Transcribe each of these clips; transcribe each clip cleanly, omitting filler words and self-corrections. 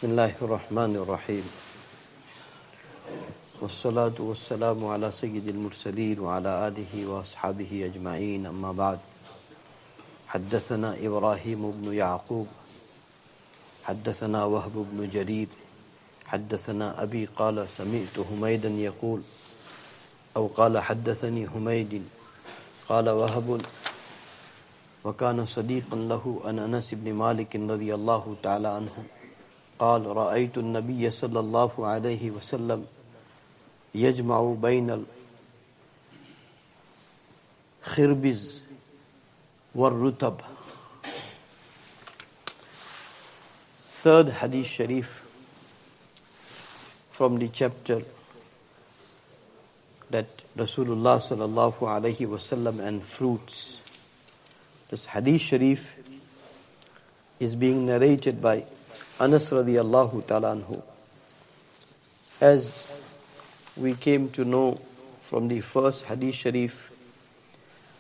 بسم الله الرحمن الرحيم والصلاة والسلام على سيد المرسلين وعلى آله وأصحابه أجمعين أما بعد حدثنا إبراهيم بن يعقوب حدثنا وهب بن جرير حدثنا أبي قال سمعت حميدا يقول أو قال حدثني حميد قال وهب وكان صديقا له أن أنس بن مالك رضي الله تعالى عنه قال رأيت النبي صلى الله عليه وسلم يجمع بين الخربز والرطب. Third hadith sharif from the chapter that Rasulullah sallallahu alaihi wasallam and fruits. This hadith sharif is being narrated by Anas radiyallahu ta'ala anhu. As we came to know from the first hadith sharif,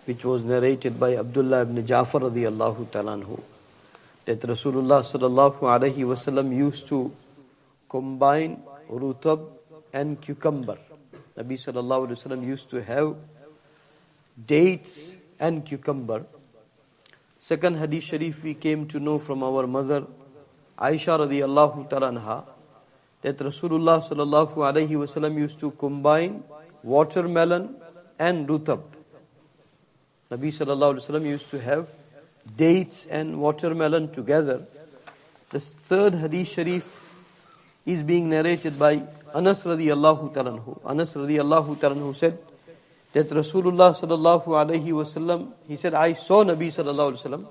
which was narrated by Abdullah ibn Ja'far radiyallahu ta'ala anhu, that Rasulullah sallallahu alaihi wasallam used to combine rutab and cucumber. Nabi sallallahu alaihi wasallam used to have dates and cucumber. Second hadith sharif we came to know from our mother Aisha radiyallahu ta'ala anha that Rasulullah sallallahu alaihi wasallam used to combine watermelon and rutab. Nabi sallallahu alaihi wasallam used to have dates and watermelon together. This third hadith sharif is being narrated by Anas radiyallahu ta'ala anhu. Anas radiyallahu ta'ala anhu said that Rasulullah sallallahu alaihi wasallam, he said, I saw Nabi sallallahu alaihi wasallam.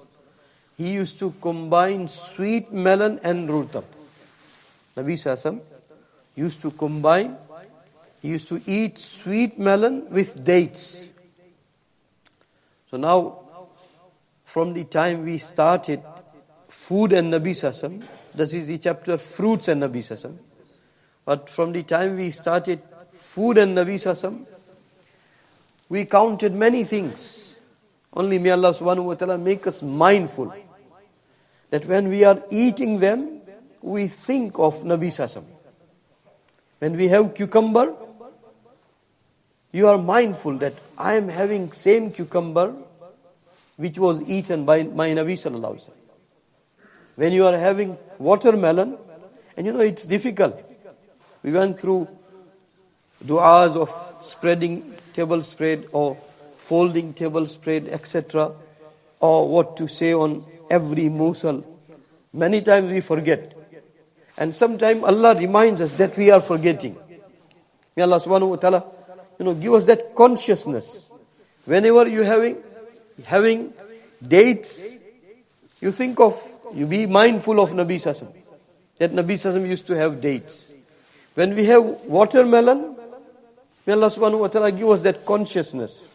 He used to combine sweet melon and rutab. Nabi sallallahu used to combine, he used to eat sweet melon with dates. So now, from the time we started food and Nabi sallallahu, this is the chapter fruits and Nabi sallallahu. But from the time we started food and Nabi sallallahu, we counted many things. Only may Allah subhanahu wa ta'ala make us mindful that when we are eating them, we think of Nabi sallallahu. When we have cucumber, you are mindful that I am having same cucumber which was eaten by my Nabi sallallahu alaihi wasallam. When you are having watermelon, and you know it's difficult. We went through du'as of spreading table spread or folding table spread, etc. Or what to say on every morsel. Many times we forget. And sometimes Allah reminds us that we are forgetting. May Allah subhanahu wa ta'ala, give us that consciousness. Whenever you having dates, you be mindful of Nabi sallallahu. That Nabi sallallahu used to have dates. When we have watermelon, may Allah subhanahu wa ta'ala give us that consciousness.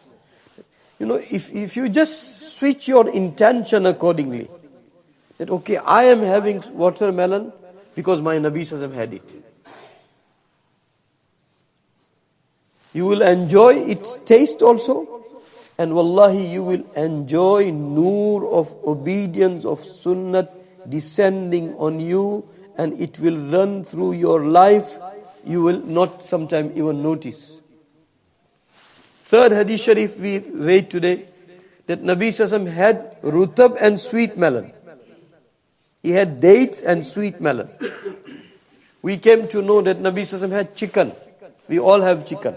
If you just switch your intention accordingly, that okay, I am having watermelon because my Nabi sallallahu had it. You will enjoy its taste also, and wallahi you will enjoy noor of obedience of sunnah descending on you, and it will run through your life. You will not sometime even notice. Third hadith sharif we read today, that Nabi sallallahu had rutab and sweet melon. He had dates and sweet melon. We came to know that Nabi sallallahu had chicken. We all have chicken.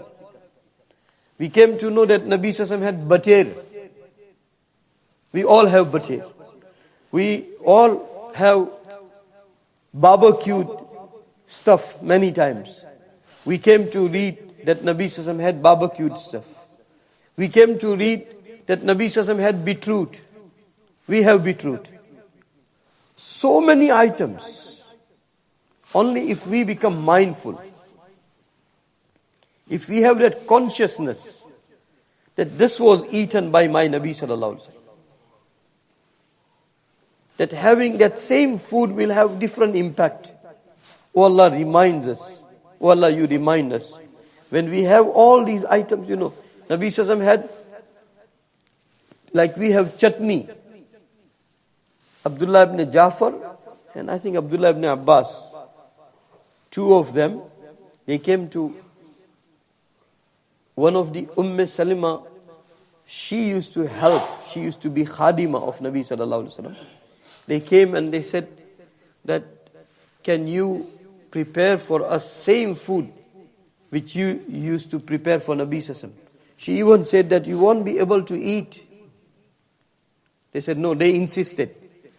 We came to know that Nabi sallallahu had batir. We all have batir. We all have barbecued stuff many times. We came to read that Nabi sallallahu had barbecued stuff. We came to read that Nabi sallallahu had beetroot. We have beetroot. So many items. Only if we become mindful, if we have that consciousness that this was eaten by my Nabi sallallahu alaihi wasallam, that having that same food will have different impact. Oh Allah reminds us. Oh Allah, you remind us. When we have all these items, Nabi sallallahu had, like we have chutney. Abdullah ibn Ja'far and I think Abdullah ibn Abbas two of them, they came to one of the Salima. She used to help. She used to be khadima of Nabi sallallahu alaihi wasallam. They came and they said that, can you prepare for us same food which you used to prepare for Nabi sallallahu alaihi wasallam? She even said that you won't be able to eat. They said no, they insisted.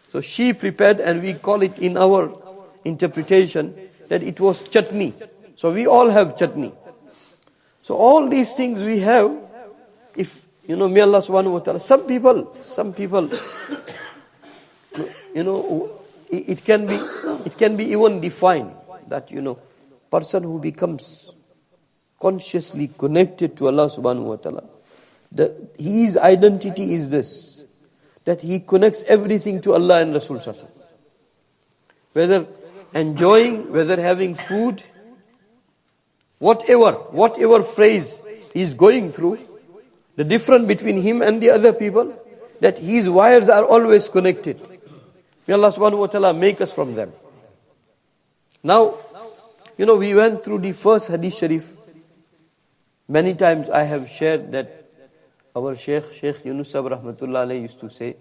So she prepared, and we call it in our interpretation that it was chutney. So we all have chutney. So all these things we have, if, may Allah subhanahu wa ta'ala, some people, it can be even defined that, person who becomes consciously connected to Allah subhanahu wa ta'ala, his identity is this, that he connects everything to Allah and Rasul sallallahu alaihi wasallam. Whether enjoying, whether having food, whatever phrase he's going through, the difference between him and the other people, that his wires are always connected. May Allah subhanahu wa ta'ala make us from them. Now, we went through the first hadith sharif. Many times I have shared that our Sheikh Yunus Sahib rahmatullah alayhi used to say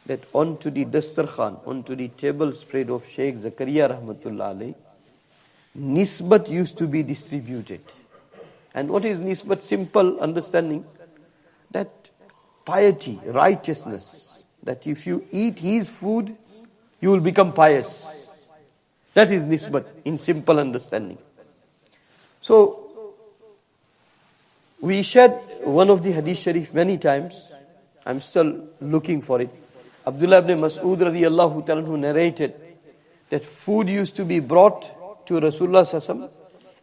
that onto the dastarkhan, onto the table spread of Sheikh Zakaria rahmatullah alayhi, nisbat used to be distributed. And what is nisbat? Simple understanding, that piety, righteousness, that if you eat his food, you will become pious. That is nisbat in simple understanding. So, we shared one of the hadith sharif many times. I'm still looking for it. Abdullah ibn Mas'ud radiyallahu ta'ala who narrated that food used to be brought to Rasulullah sallallahu alaihi wasallam.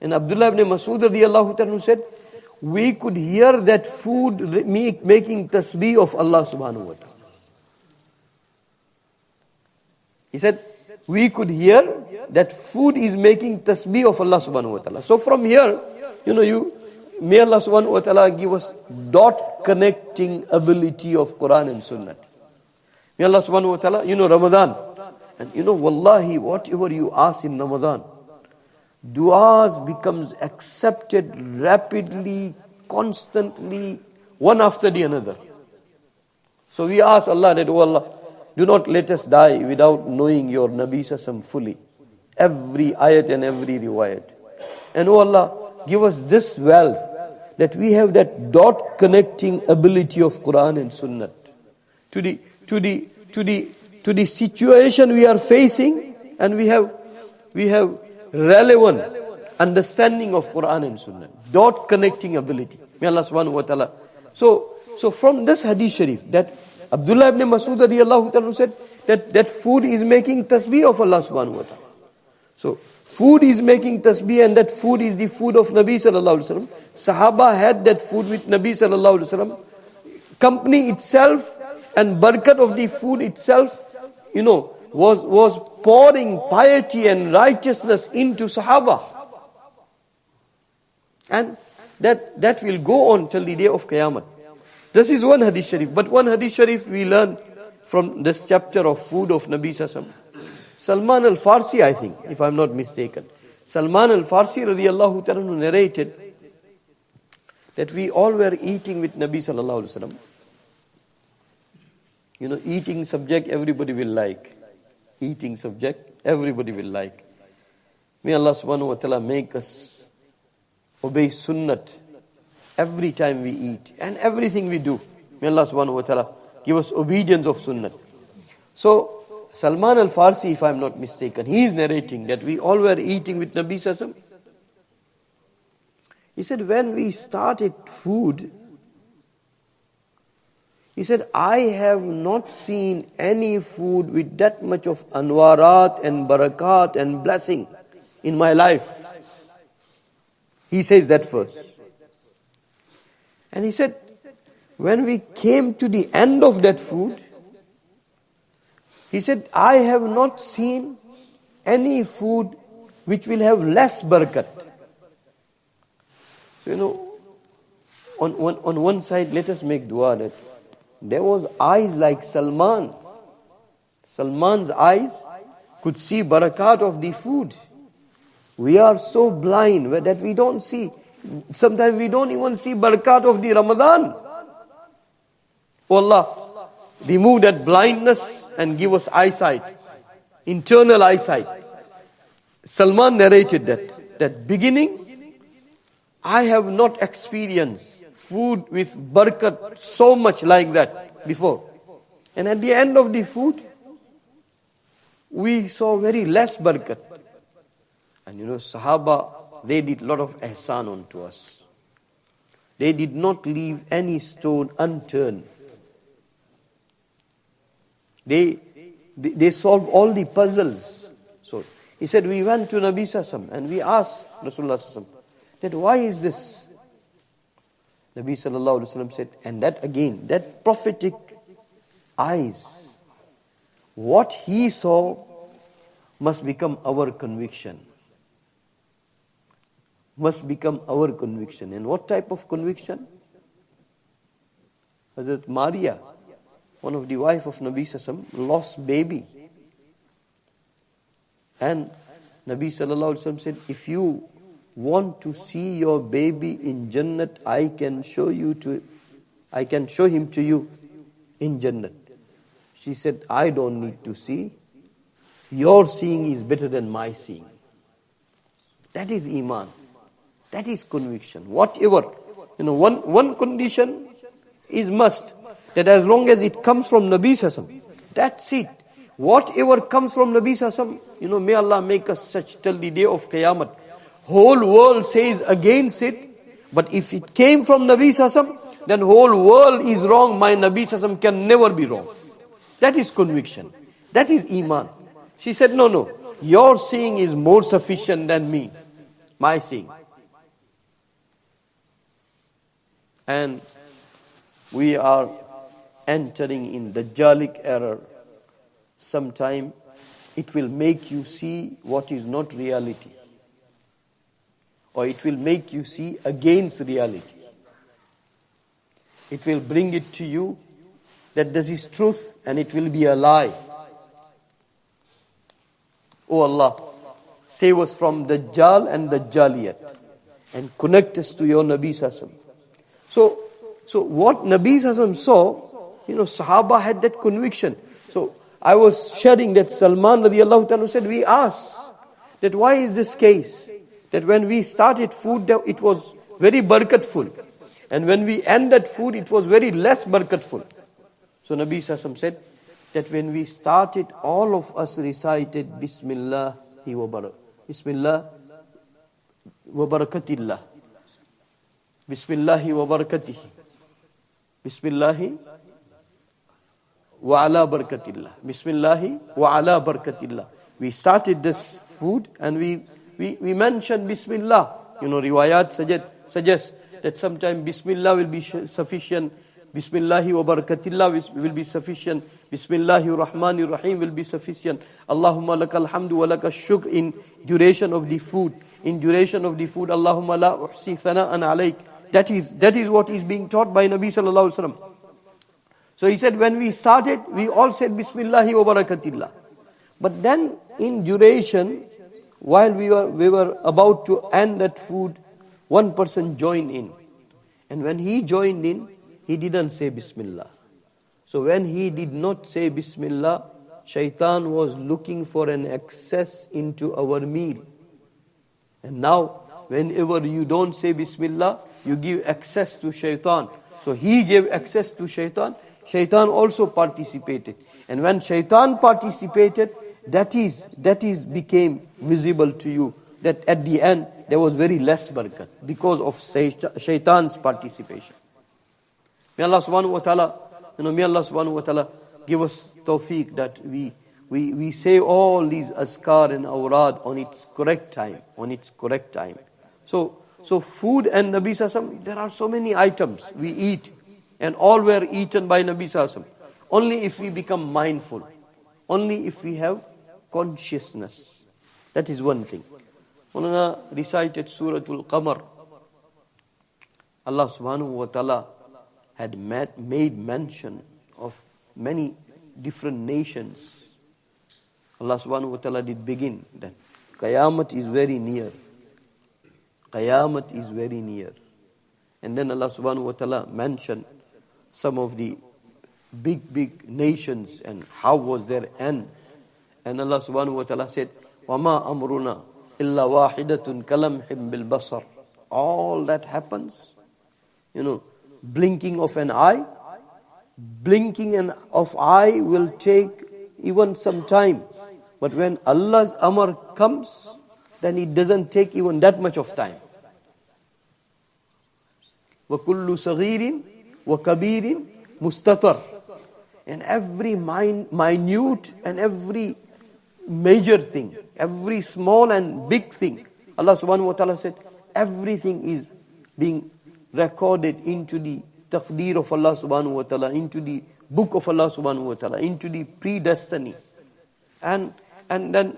And Abdullah ibn Mas'ud radiyallahu ta'ala said, we could hear that food making tasbih of Allah subhanahu wa ta'ala. He said, we could hear that food is making tasbih of Allah subhanahu wa ta'ala. So from here, may Allah subhanahu wa ta'ala give us dot connecting ability of Quran and Sunnah. May Allah subhanahu wa ta'ala, Ramadan. And wallahi, whatever you ask in Ramadan, du'as becomes accepted rapidly, constantly, one after the another. So we ask Allah that, oh Allah, do not let us die without knowing your Nabi Sassam fully. Every ayat and every riwayat. And oh Allah, give us this wealth, that we have that dot connecting ability of Quran and Sunnah to the situation we are facing, and we have relevant understanding of Quran and Sunnah. Dot connecting ability. May Allah subhanahu wa ta'ala. So from this hadith sharif, that Abdullah ibn Mas'ud radiyallahu ta'ala said that food is making tasbih of Allah subhanahu wa ta'ala. So food is making tasbih, and that food is the food of Nabi sallallahu alaihi wasallam. Sahaba had that food with Nabi sallallahu alaihi wasallam. Company itself and barakat of the food itself, was pouring piety and righteousness into Sahaba. And that will go on till the day of Qiyamah. This is one hadith sharif. But one hadith sharif we learn from this chapter of food of Nabi sallallahu alaihi wasallam. Salman al-Farsi, I think, if I'm not mistaken. Salman al-Farsi radiyallahu ta'ala narrated that we all were eating with Nabi sallallahu alaihi wasallam. Eating subject everybody will like. Eating subject everybody will like. May Allah subhanahu wa ta'ala make us obey sunnat every time we eat and everything we do. May Allah subhanahu wa ta'ala give us obedience of sunnat. So, Salman al-Farsi, if I'm not mistaken, he is narrating that we all were eating with Nabi Sassam. He said, when we started food, he said, I have not seen any food with that much of anwarat and barakat and blessing in my life. He says that first. And he said, when we came to the end of that food, he said, I have not seen any food which will have less barakat. So, on one side, let us make dua that there was eyes like Salman. Salman's eyes could see barakat of the food. We are so blind that we don't see. Sometimes we don't even see barakat of the Ramadan. Oh Allah, remove that blindness and give us eyesight, internal eyesight. Salman narrated that beginning, I have not experienced food with barakat so much like that before. And at the end of the food, we saw very less barakat. And Sahaba, they did a lot of ihsan onto us. They did not leave any stone unturned. They solved all the puzzles. So he said, we went to Nabi Sassam and we asked Rasulullah Sassam that why is this? Nabi Sallallahu Alaihi Wasallam said, and that again, that prophetic eyes, what he saw must become our conviction. Must become our conviction. And what type of conviction? Hazrat Maria, one of the wife of Nabi Sassam, lost baby. And Nabi Sallallahu Alaihi Wasallam said, if you want to see your baby in Jannat, I can show him to you in Jannat. She said, I don't need to see. Your seeing is better than my seeing. That is Iman. That is conviction. Whatever. One condition is must. That as long as it comes from Nabi Sassam, that's it. Whatever comes from Nabi Sassam, may Allah make us such till the day of Qiyamah. Whole world says against it, but if it came from Nabi Sassam, then whole world is wrong. My Nabi Sassam can never be wrong. That is conviction. That is Iman. She said, no, your seeing is more sufficient than me. My seeing. And we are entering in the Dajjalic error. Sometime it will make you see what is not reality. Or it will make you see against reality. It will bring it to you that this is truth and it will be a lie. Oh Allah, save us from Dajjal and Dajjaliyat and connect us to your Nabi Sassam. So what Nabi Sassam saw, Sahaba had that conviction. So I was sharing that Salman radiallahu ta'ala said, we asked that why is this case? That when we started food, it was very barakatful. And when we ended food, it was very less barakatful. So Nabi Sassam said that when we started, all of us recited Bismillah Bismillah wa barakatillah. Bismillahi wa barakatihi. Bismillahi wa ala barakatillah. Bismillahi wa ala barakatillah. We started this food and we mentioned Bismillah. Riwayat suggest that sometimes Bismillah will be sufficient. Bismillahi wa barakatillah will be sufficient. Bismillahir Rahmanir Rahim will be sufficient. Allahumma lakal hamdu wa lakal shukr in duration of the food. In duration of the food, Allahumma la uhsi thana'an alayk. That is what is being taught by Nabi Sallallahu Alaihi Wasallam. So he said, when we started, we all said Bismillahi wa barakatillah. But then in duration, while we were about to end that food, one person joined in. And when he joined in, he didn't say Bismillah. So when he did not say Bismillah, Shaitan was looking for an access into our meal. And now, whenever you don't say Bismillah, you give access to Shaitan. So he gave access to Shaitan. Shaitan also participated. And when Shaitan participated, that is became visible to you. That at the end, there was very less barakat because of Shaitan's participation. May Allah subhanahu wa ta'ala give us tawfiq that we say all these azkar and awrad on its correct time. So food and Nabi Sassam, there are so many items we eat and all were eaten by Nabi Sassam. Only if we become mindful. Only if we have consciousness. That is one thing. Mulana recited Surah Al-Qamar. Allah subhanahu wa ta'ala had made mention of many different nations. Allah subhanahu wa ta'ala did begin that. Qayamat is very near. Qayamat is very near. And then Allah subhanahu wa ta'ala mentioned some of the big nations and how was their end. And Allah subhanahu wa ta'ala said, وَمَا أَمْرُنَا إِلَّا وَاحِدَةٌ كَلَمْحٍ بِالْبَصَرِ. All that happens, blinking of an eye. Blinking of eye will take even some time. But when Allah's amr comes, then it doesn't take even that much of time. وَكُلُّ صَغِيرٍ وَكَبِيرٍ مُسْتَطَرٍ. And every minute and every major thing, every small and big thing, Allah subhanahu wa ta'ala said, everything is being recorded into the taqdeer of Allah subhanahu wa ta'ala, into the book of Allah subhanahu wa ta'ala, into the predestiny. And then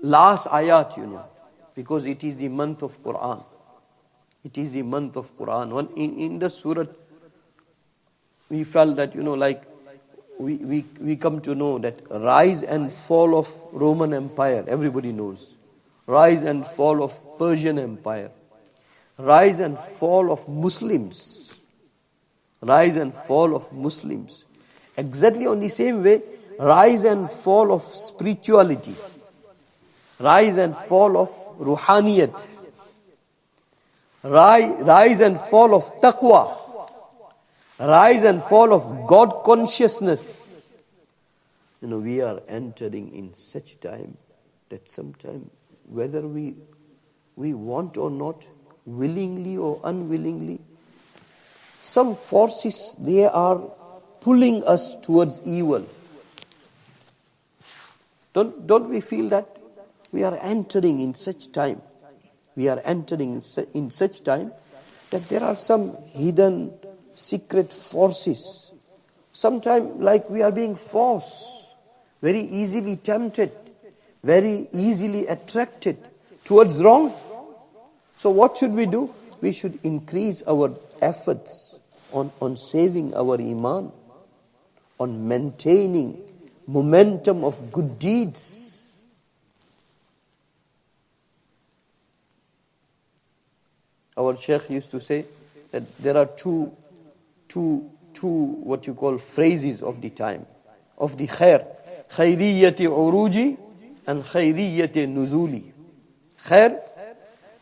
last ayat, because it is the month of Quran. It is the month of Quran. In the surah, we felt that, we come to know that rise and fall of Roman Empire, everybody knows. Rise and fall of Persian Empire. Rise and fall of Muslims. Rise and fall of Muslims. Exactly on the same way, rise and fall of spirituality. Rise and fall of ruhaniyat. Rise and fall of taqwa. Rise and fall of God consciousness. We are entering in such time that sometime, whether we want or not, willingly or unwillingly, some forces, they are pulling us towards evil. Don't we feel that? We are entering in such time. We are entering in such time that there are some hidden secret forces. Sometimes like we are being forced, very easily tempted, very easily attracted towards wrong. So what should we do? We should increase our efforts on saving our iman, on maintaining momentum of good deeds. Our Sheikh used to say that there are two what you call phrases of the time, of the khair. Khairiyyati uruji and khairiyyati nuzuli. Khair,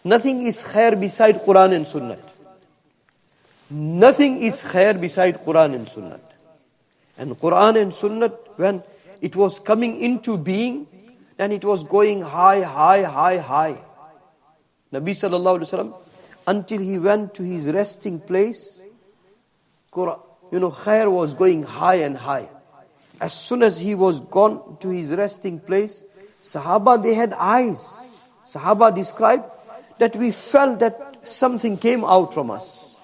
nothing is khair beside Quran and Sunnah. Nothing is khair beside Quran and Sunnah. And Quran and Sunnah, when it was coming into being, then it was going high. Nabi sallallahu alaihi wasallam, until he went to his resting place, khair was going high and high. As soon as he was gone to his resting place, Sahaba, they had eyes. Sahaba described that we felt that something came out from us.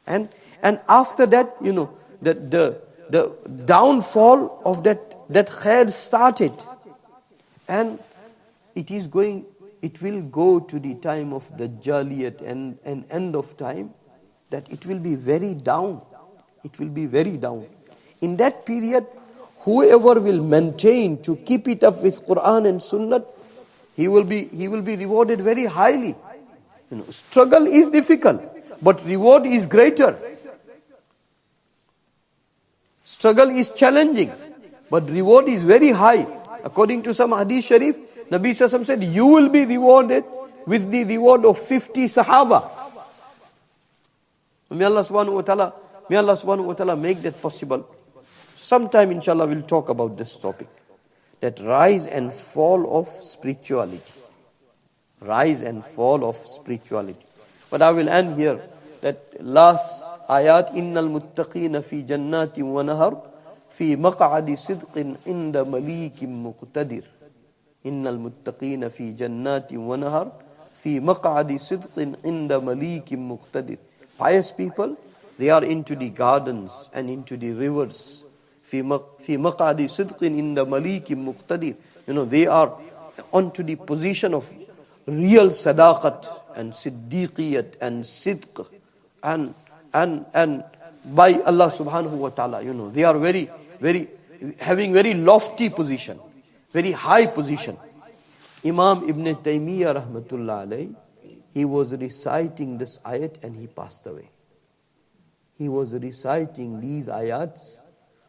And after that, the downfall of that khair started. And it will go to the time of the Jaliyat and end of time, that it will be very down. It will be very down. In that period, whoever will maintain to keep it up with Quran and Sunnah, he will be rewarded very highly. Struggle is difficult, but reward is greater. Struggle is challenging, but reward is very high. According to some hadith sharif, Nabi Sallallahu Alaihi Wasallam said, you will be rewarded with the reward of 50 Sahaba. May Allah subhanahu wa ta'ala make that possible. Sometime inshallah we'll talk about this topic. That rise and fall of spirituality. Rise and fall of spirituality. But I will end here. That last ayat, innal muttaqina fi jannatin wa nahar fi maq'adi sidqin inda malikim muqtadir. Innal muttaqina fi jannatin wa nahar fi maq'adi sidqin inda malikim muqtadir. Pious people, they are into the gardens and into the rivers. Fi maq'adi sidqin inda malikim muqtadir. They are onto the position of real sadaqat and siddiqiyat and sidq and by Allah subhanahu wa ta'ala, they are very, very, having very lofty position, very high position. Imam Ibn Taymiyyah rahmatullah alayhi, he was reciting this ayat and he passed away. He was reciting these ayats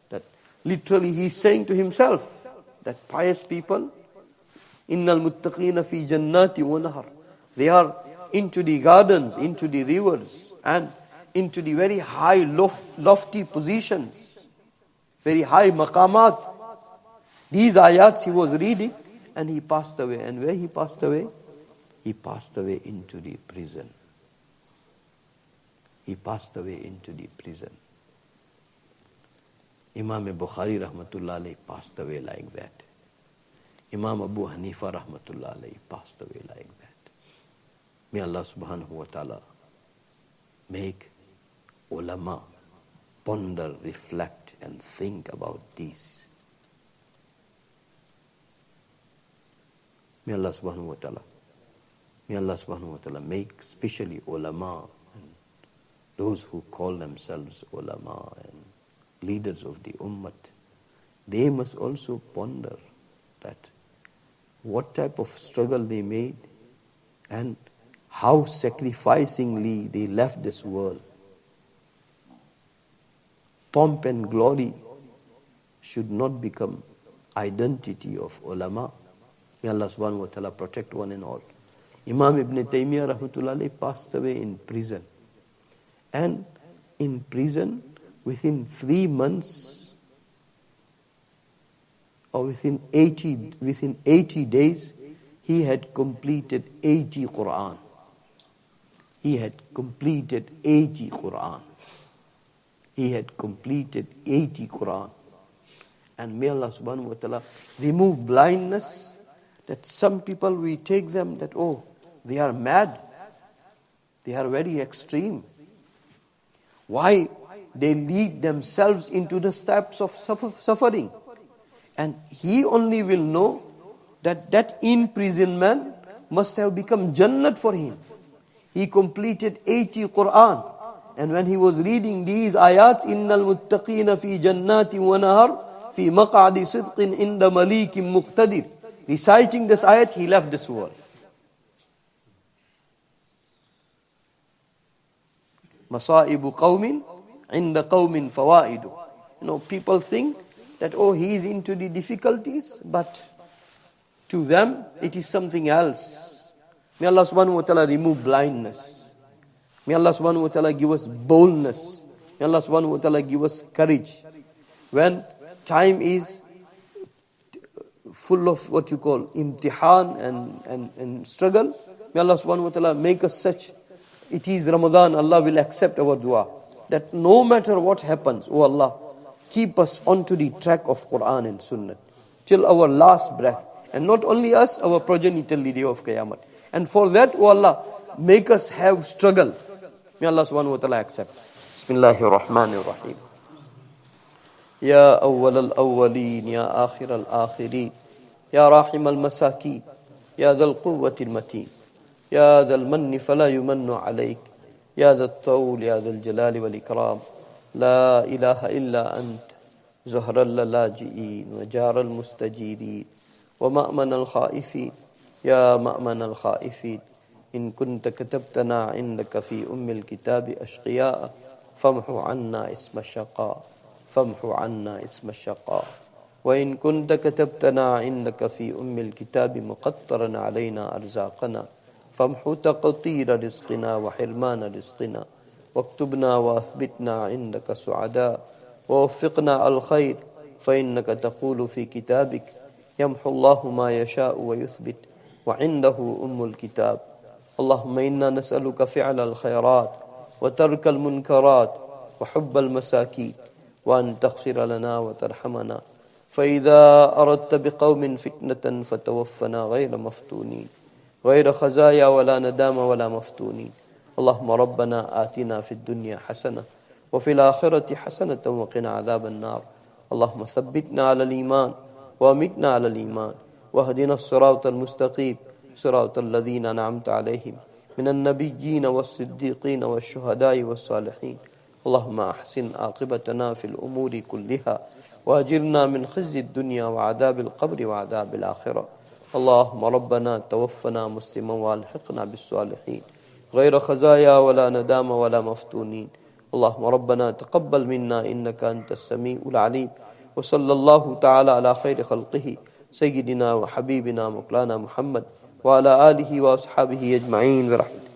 that literally he's saying to himself that pious people, innal muttaqina fi jannati wa nahar, they are into the gardens, into the rivers, and into the very high lofty positions, very high maqamat. These ayats he was reading and he passed away. And where he passed away? He passed away into the prison. He passed away into the prison. Imam Bukhari rahmatullah alayhi passed away like that. Imam Abu Hanifa rahmatullah alayhi passed away like that. May Allah subhanahu wa ta'ala make ulama ponder, reflect and think about this. May Allah subhanahu wa ta'ala make especially ulama and those who call themselves ulama and leaders of the ummah, they must also ponder that what type of struggle they made and how sacrificingly they left this world. Pomp and glory should not become identity of ulama. May Allah subhanahu wa ta'ala protect one and all. Imam Ibn Taymiyyah rahmatullah alayhi passed away in prison. And in prison, within 3 months, or within 80 days, he had completed 80 Quran. He had completed 80 Quran. He had completed 80 Quran. And may Allah subhanahu wa ta'ala remove blindness, that some people we take them that, oh, they are mad. They are very extreme. Why? They lead themselves into the steps of suffering. And he only will know that that imprisonment must have become Jannat for him. He completed 80 Quran. And when he was reading these ayats, innal muttaqina fi jannati wa nahar fi maq'adi sidqin inda malikim muqtadir, reciting this ayat, he left this world. Masaibu qawmin inda qawmin fawaidu. People think that, oh, he is into the difficulties, but to them it is something else. May Allah subhanahu wa ta'ala remove blindness. May Allah subhanahu wa ta'ala give us boldness. May Allah subhanahu wa ta'ala give us courage. When time is full of what you call imtihan and struggle, may Allah subhanahu wa ta'ala make us such. It is Ramadan, Allah will accept our dua. That no matter what happens, oh Allah, keep us onto the track of Quran and Sunnah till our last breath. And not only us, our progeny till the day of Qiyamah. And for that, oh Allah, make us have struggle. May Allah subhanahu wa ta'ala accept. Bismillahir Rahmanir Rahim. Ya awwal al-awwalin, ya akhir al-akhirin, ya rahim al-masakin, ya dhal quwwati al-matin, ya dhal manni fala yumannu alayk, ya dhal tawl, ya dhal jalali wal ikram. La ilaha illa ant, zuhra al-laji'in, wa jar al-mustajibin, wa ma'man al-khaifin, ya ma'man al-khaifin. إن كنت كتبتنا عندك في الكتاب أشقياء فامحو عنا اسم الشقاء فامحو عنا اسم الشقاء وإن كنت كتبتنا عندك في الكتاب مقطرا علينا أرزاقنا فامحو تقطير رزقنا وحرمان رزقنا واكتبنا وأثبتنا عندك سعداء ووفقنا الخير فإنك تقول في كتابك يمحو الله ما يشاء ويثبت وعنده الكتاب. اللهم إنا نسألك فعل الخيرات وترك المنكرات وحب المساكين وأن تغفر لنا وترحمنا فإذا أردت بقوم فتنة فتوفنا غير مفتونين غير خزايا ولا ندام ولا مفتونين. اللهم ربنا آتنا في الدنيا حسنة وفي الآخرة حسنة وقنا عذاب النار. اللهم ثبتنا على الإيمان وأمتنا على الإيمان واهدنا الصراط المستقيم صراط الذين أنعمت عليهم من النبيين والصديقين والشهداء والصالحين. اللهم أحسن عاقبتنا في الأمور كلها وأجرنا من خزي الدنيا وعذاب القبر وعذاب الآخرة اللهم ربنا توفنا مسلما والحقنا بالصالحين غير خزايا ولا ندام ولا مفتونين. اللهم ربنا تقبل منا إنك أنت السميع العليم. وصلى الله تعالى على خير خلقه سيدنا وحبيبنا مولانا محمد وعلى آله وأصحابه أجمعين برحمته.